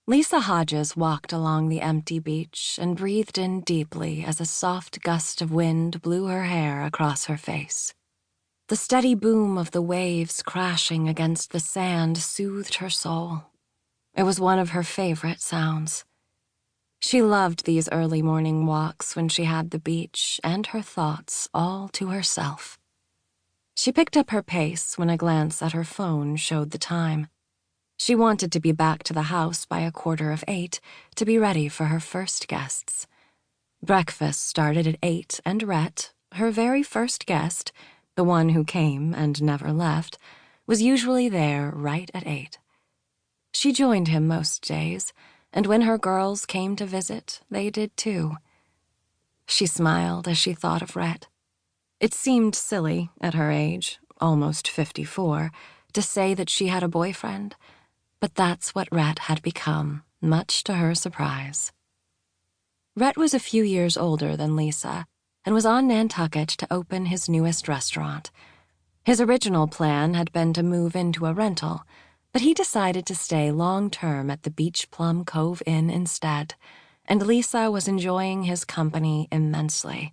Lisa Hodges walked along the empty beach and breathed in deeply as a soft gust of wind blew her hair across her face. The steady boom of the waves crashing against the sand soothed her soul. It was one of her favorite sounds. She loved these early morning walks when she had the beach and her thoughts all to herself. She picked up her pace when a glance at her phone showed the time. She wanted to be back to the house by 7:45 to be ready for her first guests. Breakfast started at 8, and Rhett, her very first guest, the one who came and never left, was usually there right at 8. She joined him most days, and when her girls came to visit, they did too. She smiled as she thought of Rhett. It seemed silly, at her age, almost 54, to say that she had a boyfriend, but that's what Rhett had become, much to her surprise. Rhett was a few years older than Lisa and was on Nantucket to open his newest restaurant. His original plan had been to move into a rental, but he decided to stay long-term at the Beach Plum Cove Inn instead, and Lisa was enjoying his company immensely.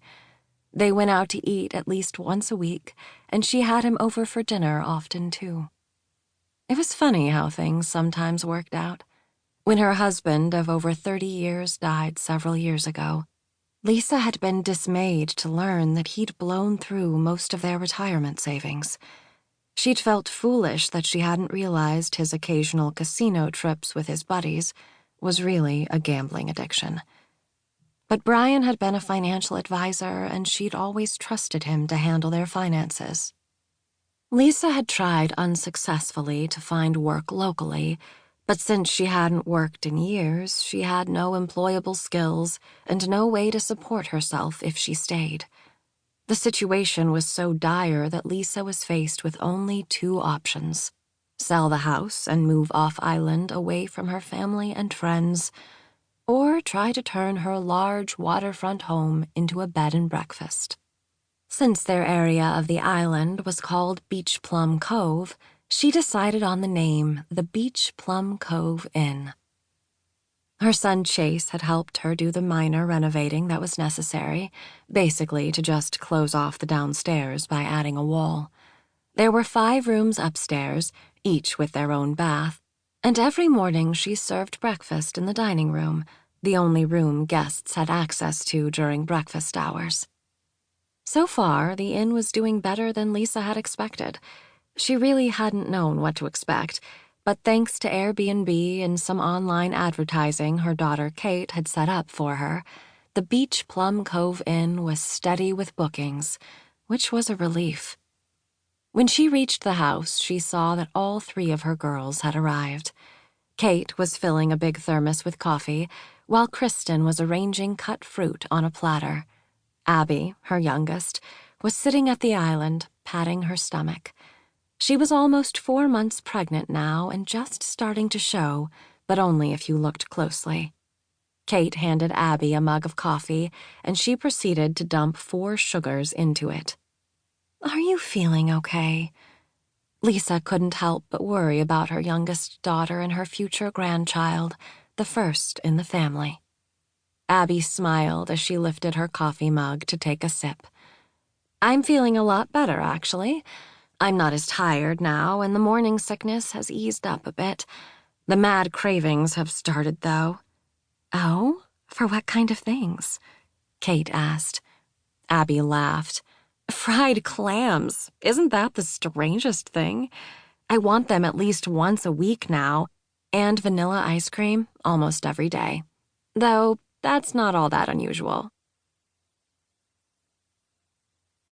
They went out to eat at least once a week, and she had him over for dinner often too. It was funny how things sometimes worked out. When her husband of over 30 years died several years ago, Lisa had been dismayed to learn that he'd blown through most of their retirement savings. She'd felt foolish that she hadn't realized his occasional casino trips with his buddies was really a gambling addiction. But Brian had been a financial advisor, and she'd always trusted him to handle their finances. Lisa had tried unsuccessfully to find work locally, but since she hadn't worked in years, she had no employable skills and no way to support herself if she stayed. The situation was so dire that Lisa was faced with only 2 options: sell the house and move off-island away from her family and friends, or try to turn her large waterfront home into a bed and breakfast. Since their area of the island was called Beach Plum Cove, she decided on the name the Beach Plum Cove Inn. Her son Chase had helped her do the minor renovating that was necessary, basically to just close off the downstairs by adding a wall. There were 5 rooms upstairs, each with their own bath, and every morning she served breakfast in the dining room, the only room guests had access to during breakfast hours. So far, the inn was doing better than Lisa had expected. She really hadn't known what to expect, but thanks to Airbnb and some online advertising her daughter Kate had set up for her, the Beach Plum Cove Inn was steady with bookings, which was a relief. When she reached the house, she saw that all 3 of her girls had arrived. Kate was filling a big thermos with coffee, while Kristen was arranging cut fruit on a platter. Abby, her youngest, was sitting at the island, patting her stomach. She was almost 4 months pregnant now and just starting to show, but only if you looked closely. Kate handed Abby a mug of coffee, and she proceeded to dump 4 sugars into it. "Are you feeling okay?" Lisa couldn't help but worry about her youngest daughter and her future grandchild, the first in the family. Abby smiled as she lifted her coffee mug to take a sip. "I'm feeling a lot better, actually. I'm not as tired now, and the morning sickness has eased up a bit. The mad cravings have started, though." "Oh? For what kind of things?" Kate asked. Abby laughed. "Fried clams. Isn't that the strangest thing? I want them at least once a week now, and vanilla ice cream almost every day. Though that's not all that unusual.